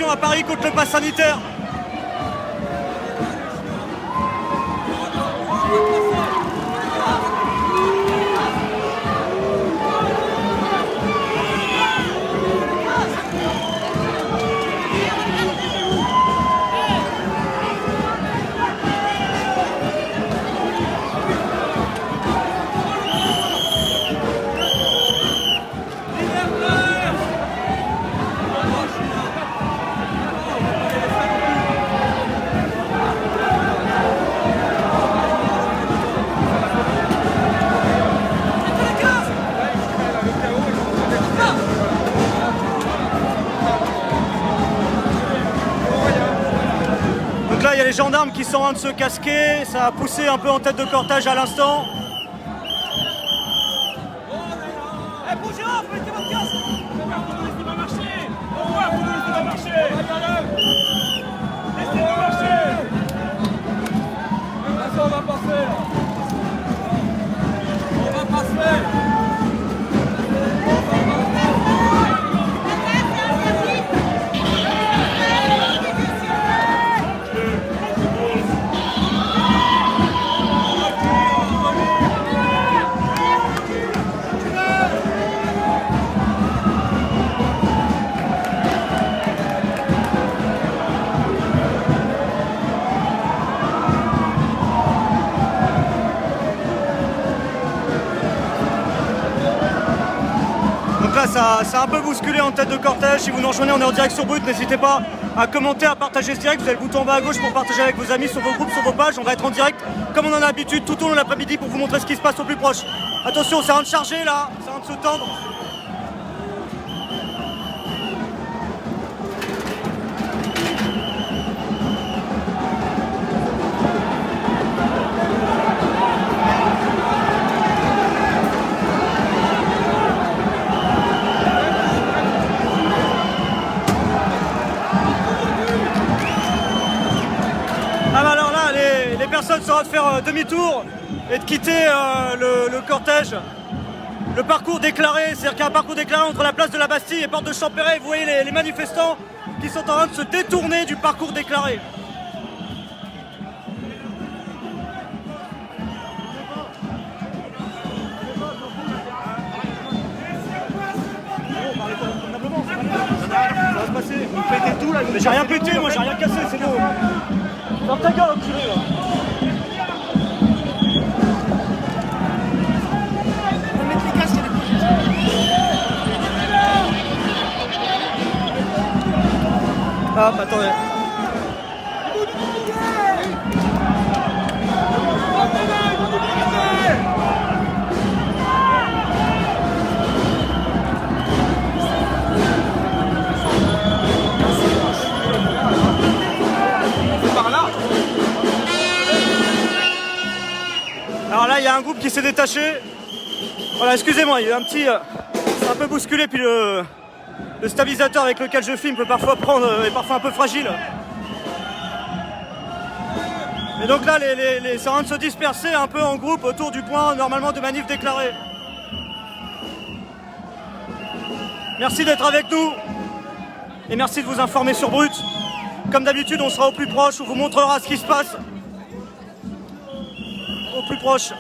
manifestation à Paris contre le pass sanitaire. Donc là, il y a les gendarmes qui sont en train de se casquer, ça a poussé un peu en tête de cortège à l'instant. Donc là, ça a un peu bousculé en tête de cortège. Si vous nous rejoignez, on est en direct sur Brut. N'hésitez pas à commenter, à partager ce direct. Vous avez le bouton en bas à gauche pour partager avec vos amis sur vos groupes, sur vos pages. On va être en direct comme on en a l'habitude tout au long de l'après-midi pour vous montrer ce qui se passe au plus proche. Attention, c'est en train de charger là, c'est en train de se tendre. Ah bah alors là, les personnes sont en train de faire demi-tour et de quitter le cortège. Le parcours déclaré, c'est-à-dire qu'il y a un parcours déclaré entre la place de la Bastille et porte de Champéret. Vous voyez les manifestants qui sont en train de se détourner du parcours déclaré. Ça va se passer. Vous pétez tout là. Mais j'ai rien pété, moi j'ai rien cassé, c'est bon. Ferme ta gueule, enculé là. On va mettre les casques, il y a des projets. Hop, attendez. Alors là, il y a un groupe qui s'est détaché. Voilà, excusez-moi, il y a un petit... c'est un peu bousculé, puis le stabilisateur avec lequel je filme peut parfois prendre, est parfois un peu fragile. Et donc là, c'est en train de se disperser un peu en groupe autour du point normalement de manif déclaré. Merci d'être avec nous. Et merci de vous informer sur Brut. Comme d'habitude, on sera au plus proche, on vous montrera ce qui se passe. Au plus proche.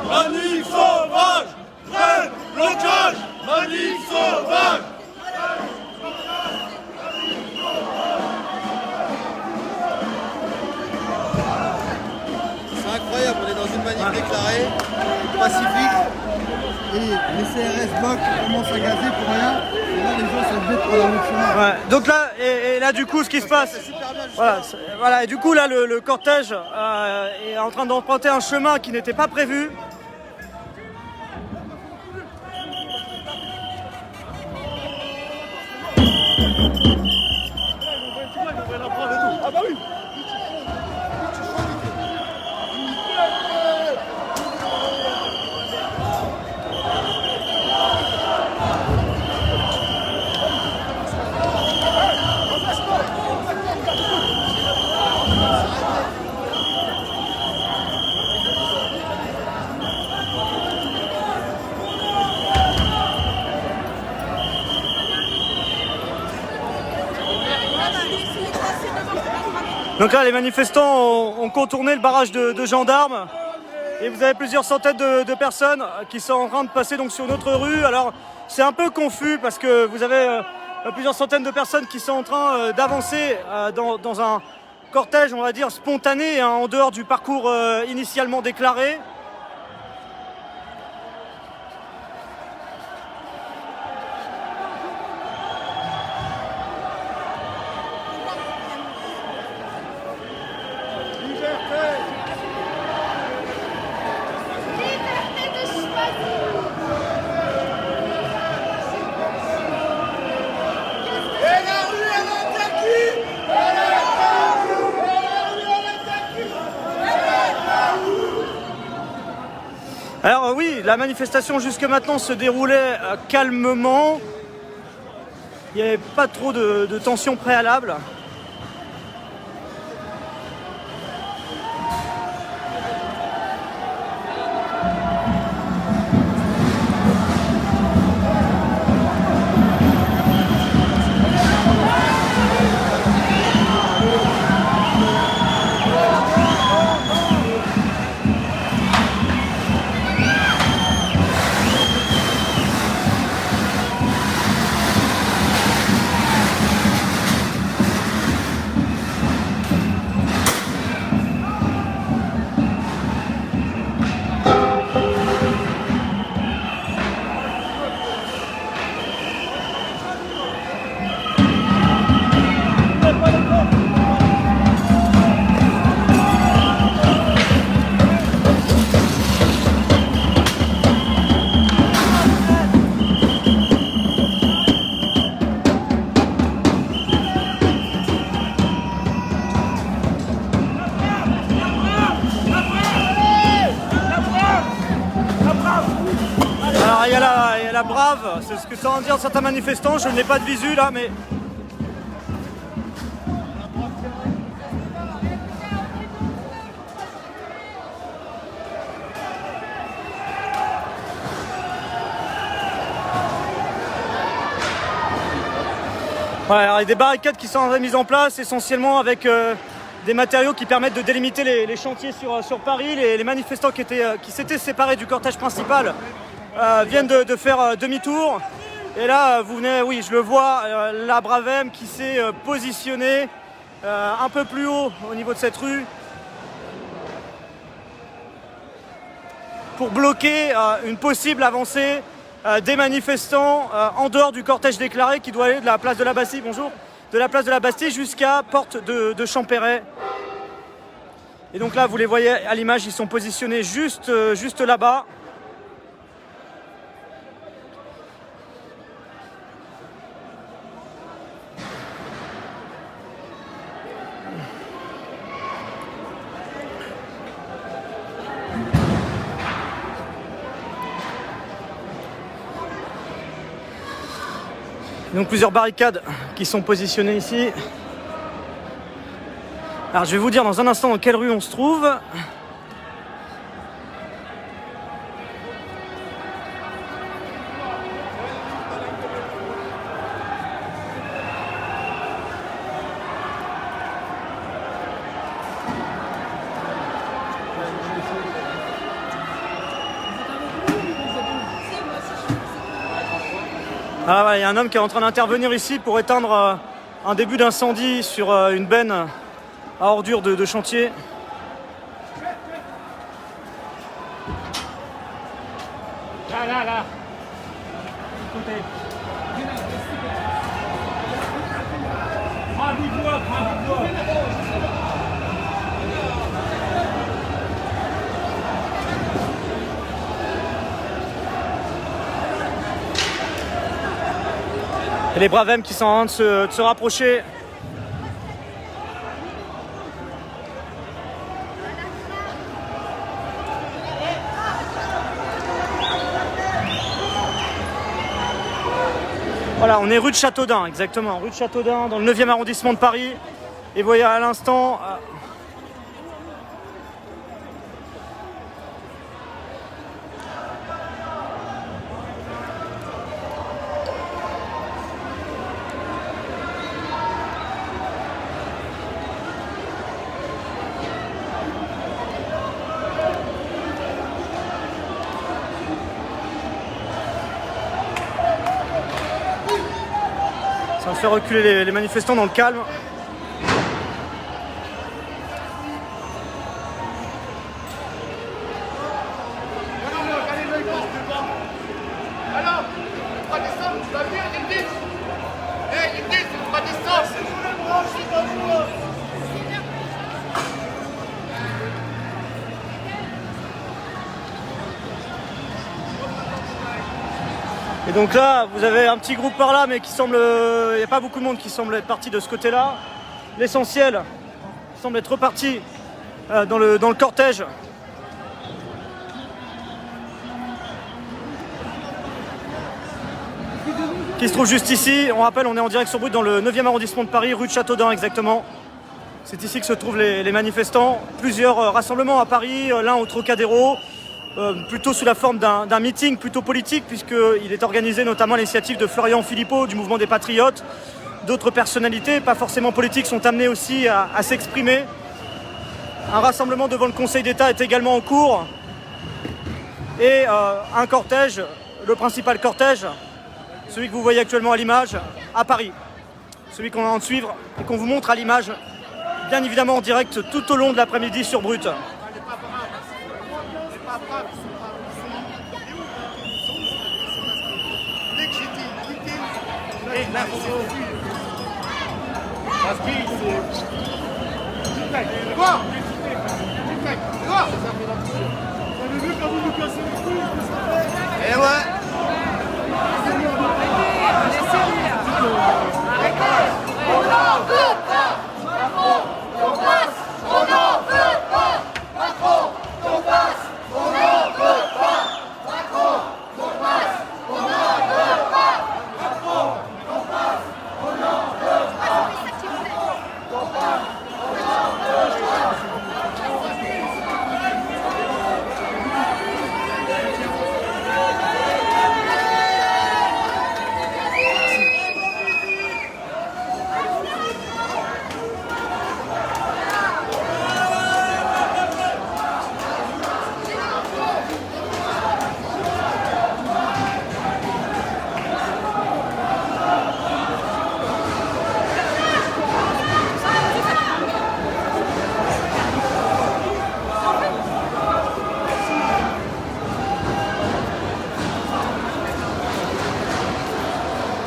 Manif sauvage! Grève! Blocage! Manif sauvage! C'est incroyable, on est dans une manif déclarée, pacifique, et les CRS bloquent, commencent à gazer pour rien, et là les gens sont obligés de prendre un autre chemin. Ouais. Donc là, et là du coup, ce qui se passe, voilà, et du coup là, le cortège est en train d'emprunter un chemin qui n'était pas prévu. Ah bah oui! Donc là, les manifestants ont contourné le barrage de gendarmes et vous avez plusieurs centaines de personnes qui sont en train de passer donc sur notre rue. Alors c'est un peu confus parce que vous avez plusieurs centaines de personnes qui sont en train d'avancer dans un cortège, on va dire, spontané, hein, en dehors du parcours initialement déclaré. Alors oui, la manifestation jusque maintenant se déroulait calmement. Il n'y avait pas trop de tension préalable. Alors il y a la brave, c'est ce que sont en dire certains manifestants, je n'ai pas de visu là, mais... Voilà, alors il y a des barricades qui sont mises en place, essentiellement avec des matériaux qui permettent de délimiter les chantiers sur Paris. Les manifestants qui s'étaient séparés du cortège principal viennent de faire demi-tour. Et là, vous venez, oui, je le vois, la Bravem qui s'est positionnée un peu plus haut au niveau de cette rue pour bloquer une possible avancée des manifestants en dehors du cortège déclaré qui doit aller de la place de la Bastille, bonjour, de la place de la Bastille jusqu'à porte de Champéret. Et donc là, vous les voyez à l'image, ils sont positionnés juste là-bas. Donc plusieurs barricades qui sont positionnées ici. Alors je vais vous dire dans un instant dans quelle rue on se trouve. Ah ouais, il y a un homme qui est en train d'intervenir ici pour éteindre un début d'incendie sur une benne à ordures de chantier. Là. Écoutez. Et les Bravem qui sont en train de se rapprocher. Voilà, on est rue de Châteaudun, exactement, rue de Châteaudun, dans le 9e arrondissement de Paris. Et vous voyez à l'instant... Ça fait reculer les manifestants dans le calme. Alors, pas descendre, tu vas venir, Yildiz. Hé, Yildiz, pas descendre. Et donc là, vous avez un petit groupe par là, mais qui semble... Il n'y a pas beaucoup de monde qui semble être parti de ce côté-là. L'essentiel semble être reparti dans le cortège. Qui se trouve juste ici. On rappelle, on est en direct sur Brut dans le 9e arrondissement de Paris, rue de Châteaudun exactement. C'est ici que se trouvent les manifestants. Plusieurs rassemblements à Paris, l'un au Trocadéro, plutôt sous la forme d'un meeting plutôt politique, puisqu'il est organisé notamment à l'initiative de Florian Philippot du mouvement des Patriotes. D'autres personnalités, pas forcément politiques, sont amenées aussi à s'exprimer. Un rassemblement devant le Conseil d'État est également en cours. Et un cortège, le principal cortège, celui que vous voyez actuellement à l'image, à Paris. Celui qu'on est en train de suivre et qu'on vous montre à l'image, bien évidemment en direct tout au long de l'après-midi sur Brut. Et ouais.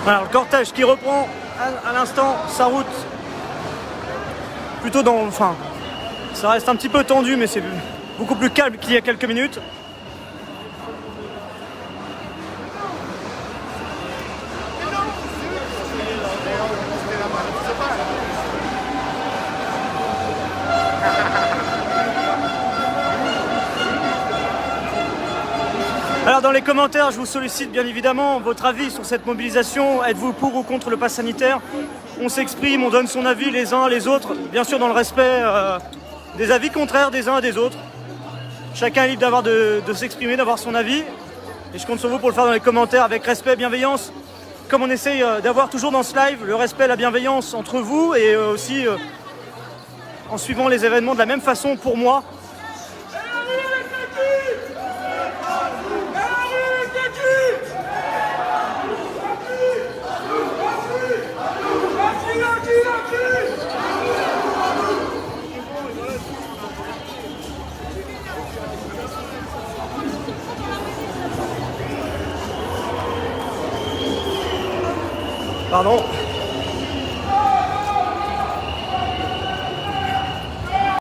Voilà, le cortège qui reprend à l'instant sa route. Plutôt dans... Enfin, ça reste un petit peu tendu, mais c'est beaucoup plus calme qu'il y a quelques minutes. Alors dans les commentaires, je vous sollicite bien évidemment votre avis sur cette mobilisation. Êtes-vous pour ou contre le pass sanitaire? On s'exprime, on donne son avis les uns les autres, bien sûr dans le respect des avis contraires des uns et des autres. Chacun est libre de s'exprimer, d'avoir son avis. Et je compte sur vous pour le faire dans les commentaires avec respect, bienveillance. Comme on essaye d'avoir toujours dans ce live, le respect, la bienveillance entre vous et aussi en suivant les événements de la même façon pour moi. Pardon.